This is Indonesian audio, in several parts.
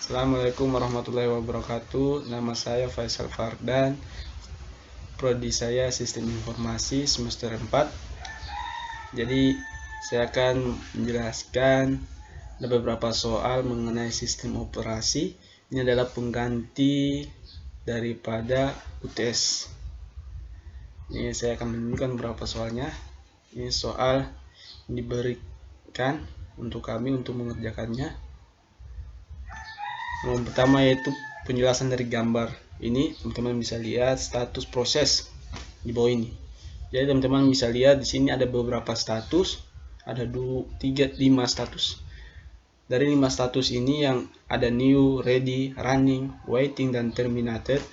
Assalamualaikum warahmatullahi wabarakatuh. Nama saya Faisal Fardan. Prodi saya Sistem Informasi semester 4. Jadi saya akan menjelaskan ada beberapa soal mengenai sistem operasi. Ini adalah pengganti daripada UTS. Ini saya akan menunjukkan beberapa soalnya. Ini soal yang diberikan untuk kami untuk mengerjakannya. Yang pertama yaitu penjelasan dari gambar. Ini teman-teman bisa lihat status proses di bawah ini. Jadi teman-teman bisa lihat di sini ada beberapa status, ada 2, 3, 5 status. Dari 5 status ini yang ada new, ready, running, waiting, dan terminated.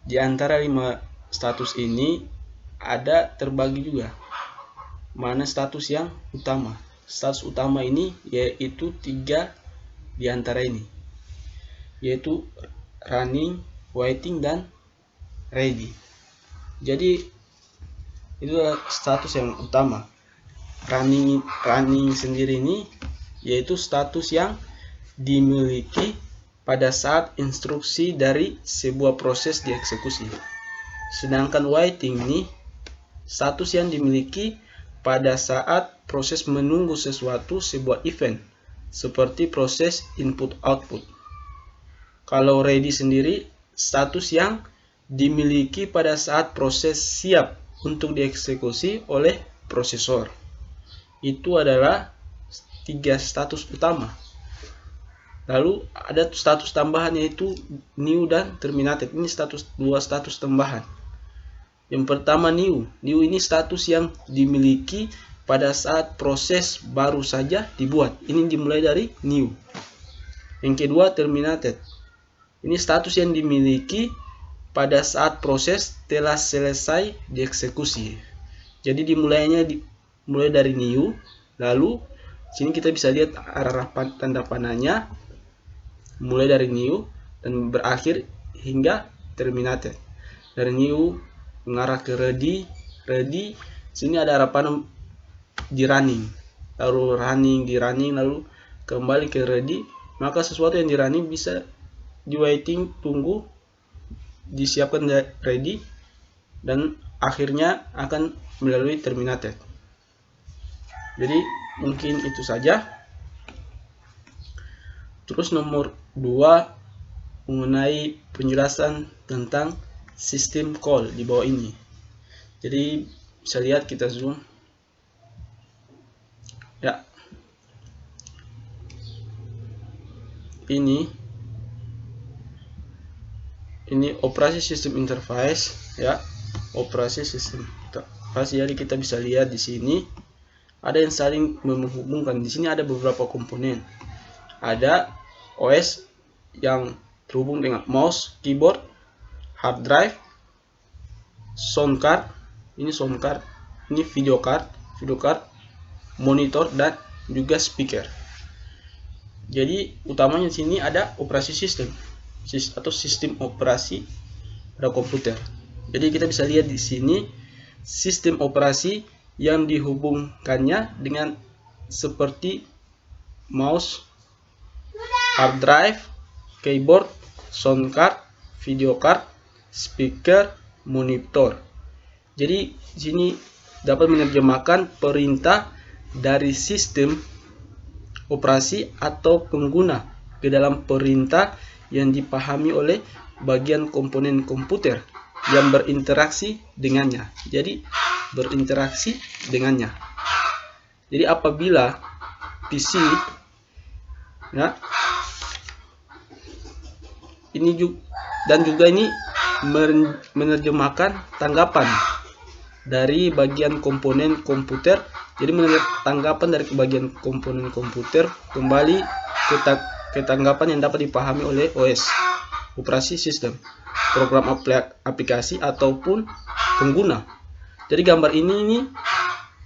Di antara 5 status ini ada terbagi juga mana status yang utama. Status utama ini yaitu 3 di antara ini, yaitu running, waiting, dan ready. Jadi itu adalah status yang utama. Running sendiri ini yaitu status yang dimiliki pada saat instruksi dari sebuah proses dieksekusi. Sedangkan waiting ini status yang dimiliki pada saat proses menunggu sesuatu, sebuah event, seperti proses input-output. Kalau ready sendiri, status yang dimiliki pada saat proses siap untuk dieksekusi oleh prosesor. Itu adalah 3 status utama. Lalu ada status tambahan yaitu new dan terminated. Ini 2 status tambahan. Yang pertama new. New ini status yang dimiliki pada saat proses baru saja dibuat. Ini dimulai dari new. Yang kedua terminated. Ini status yang dimiliki pada saat proses telah selesai dieksekusi. Jadi mulai dari new, lalu sini kita bisa lihat arah tanda panahnya mulai dari new dan berakhir hingga terminated. Dari new mengarah ke ready, sini ada arah panah di running, lalu lalu kembali ke ready. Maka sesuatu yang di running bisa di waiting, tunggu, disiapkan ready, dan akhirnya akan melalui terminated. Jadi mungkin itu saja. Terus nomor 2 mengenai penjelasan tentang sistem call di bawah ini. Jadi bisa lihat, kita zoom ya. Ini operasi sistem interface ya, operasi sistem interface. Jadi kita bisa lihat di sini ada yang saling menghubungkan. Di sini ada beberapa komponen. Ada OS yang terhubung dengan mouse, keyboard, hard drive, sound card, ini video card, monitor, dan juga speaker. Jadi utamanya di sini ada operasi sistem atau sistem operasi pada komputer. Jadi kita bisa lihat di sini sistem operasi yang dihubungkannya dengan seperti mouse, hard drive, keyboard, sound card, video card, speaker, monitor. Jadi di sini dapat menerjemahkan perintah dari sistem operasi atau pengguna ke dalam perintah yang dipahami oleh bagian komponen komputer yang berinteraksi dengannya. Jadi berinteraksi dengannya. Jadi apabila PC ya, ini juga ini menerjemahkan tanggapan dari bagian komponen komputer. Jadi tanggapan dari bagian komponen komputer kembali ke tanggapan yang dapat dipahami oleh OS, operasi sistem, program aplikasi, ataupun pengguna. Jadi gambar ini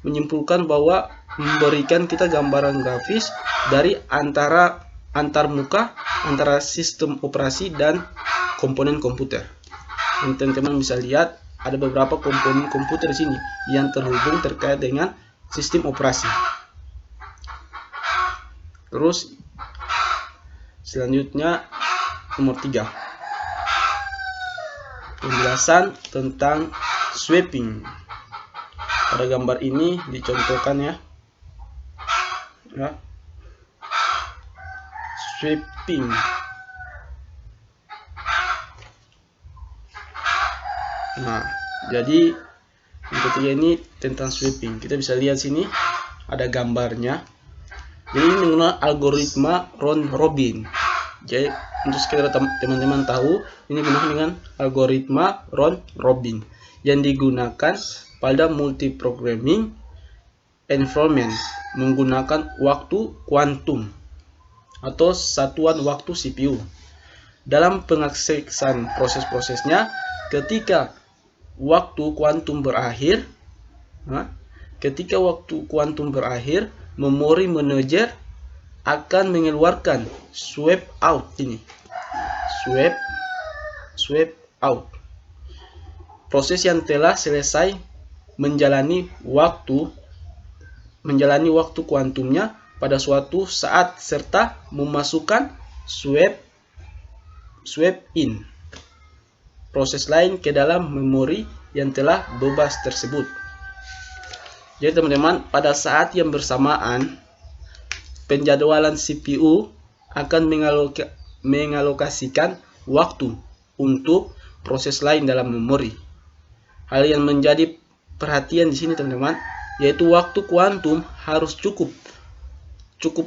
menyimpulkan bahwa memberikan kita gambaran grafis dari antar muka antara sistem operasi dan komponen komputer. Teman-teman bisa lihat ada beberapa komponen komputer di sini yang terhubung terkait dengan sistem operasi. Terus Selanjutnya nomor 3. Penjelasan tentang sweeping. Pada gambar ini dicontohkan ya. Sweeping. Nah, jadi yang ketiga ini tentang sweeping. Kita bisa lihat sini ada gambarnya. Jadi ini menggunakan algoritma round robin. Jadi untuk sekedar teman-teman tahu, ini digunakan dengan algoritma round robin yang digunakan pada multiprogramming environment menggunakan waktu kuantum atau satuan waktu CPU. Dalam pengaksesan proses-prosesnya, ketika waktu kuantum berakhir, memori manager akan mengeluarkan sweep out ini. Sweep out. Proses yang telah selesai menjalani waktu kuantumnya pada suatu saat serta memasukkan sweep in proses lain ke dalam memori yang telah bebas tersebut. Jadi teman-teman, pada saat yang bersamaan penjadwalan CPU akan mengalokasikan waktu untuk proses lain dalam memori. Hal yang menjadi perhatian di sini teman-teman, yaitu waktu kuantum harus cukup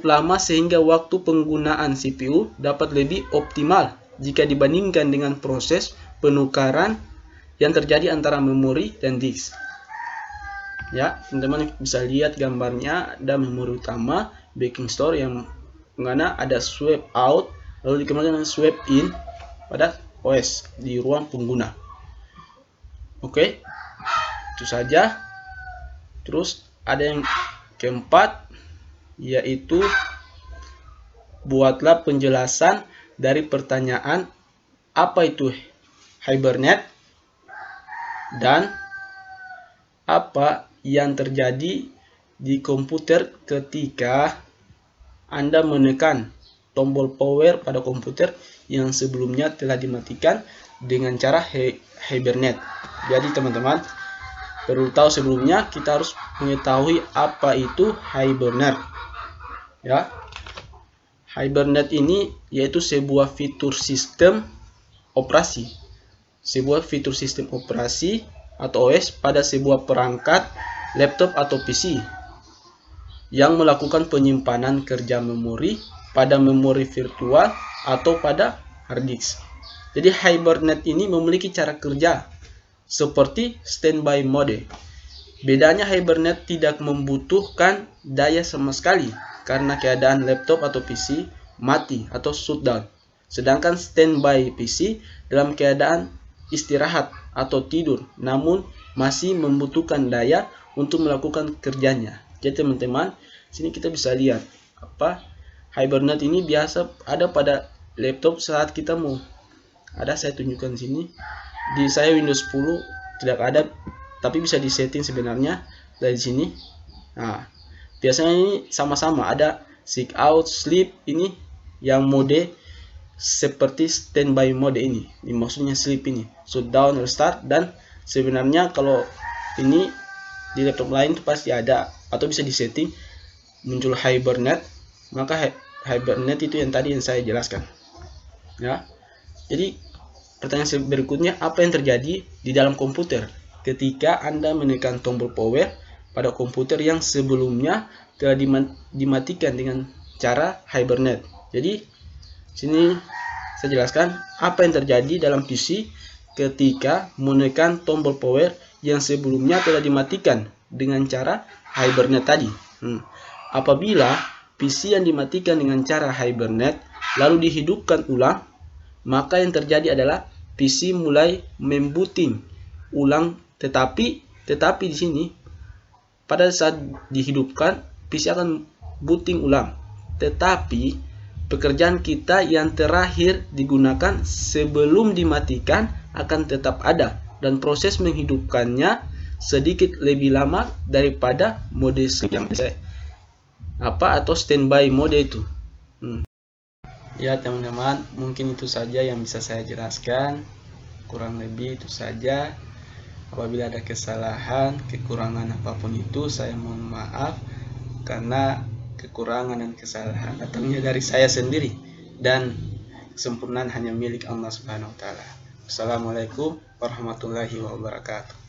lama sehingga waktu penggunaan CPU dapat lebih optimal jika dibandingkan dengan proses penukaran yang terjadi antara memori dan disk. Ya, teman-teman bisa lihat gambarnya, ada memori utama, backing store yang mana ada sweep out, lalu dikembangkan dengan sweep in pada OS di ruang pengguna. Oke, itu saja. Terus ada yang keempat, yaitu buatlah penjelasan dari pertanyaan apa itu Hibernate dan apa yang terjadi di komputer ketika Anda menekan tombol power pada komputer yang sebelumnya telah dimatikan dengan cara Hibernate. Jadi teman-teman perlu tahu sebelumnya kita harus mengetahui apa itu Hibernate. Ya, Hibernate ini yaitu sebuah fitur sistem operasi. Sebuah fitur sistem operasi atau OS pada sebuah perangkat laptop atau PC yang melakukan penyimpanan kerja memori pada memori virtual atau pada hard disk. Jadi Hibernate ini memiliki cara kerja seperti standby mode. Bedanya Hibernate tidak membutuhkan daya sama sekali karena keadaan laptop atau PC mati atau shutdown. Sedangkan standby PC dalam keadaan istirahat atau tidur, namun masih membutuhkan daya untuk melakukan kerjanya. Jadi teman-teman, sini kita bisa lihat apa Hibernate ini biasa ada pada laptop saat kita mau. Saya tunjukkan sini. Di saya Windows 10 tidak ada, tapi bisa disetting sebenarnya dari sini. Nah, biasanya ini sama-sama ada seek out, sleep ini yang mode seperti standby mode ini maksudnya sleep ini, shutdown, restart, dan sebenarnya kalau ini di laptop lain itu pasti ada atau bisa disetting muncul Hibernate. Maka Hibernate itu yang tadi yang saya jelaskan. Ya, jadi pertanyaan berikutnya, apa yang terjadi di dalam komputer ketika Anda menekan tombol power pada komputer yang sebelumnya telah dimatikan dengan cara Hibernate. Jadi sini saya jelaskan apa yang terjadi dalam PC ketika menekan tombol power yang sebelumnya telah dimatikan dengan cara Hibernate tadi. Apabila PC yang dimatikan dengan cara Hibernate lalu dihidupkan ulang, maka yang terjadi adalah PC mulai membooting ulang, tetapi di sini pada saat dihidupkan PC akan booting ulang, tetapi pekerjaan kita yang terakhir digunakan sebelum dimatikan akan tetap ada dan proses menghidupkannya sedikit lebih lama daripada mode sleep yang atau standby mode itu. Ya teman-teman, mungkin itu saja yang bisa saya jelaskan. Kurang lebih itu saja. Apabila ada kesalahan, kekurangan apapun itu, saya mohon maaf, karena kekurangan dan kesalahan datangnya dari saya sendiri, dan kesempurnaan hanya milik Allah Subhanahu wa taala. Assalamualaikum warahmatullahi wabarakatuh.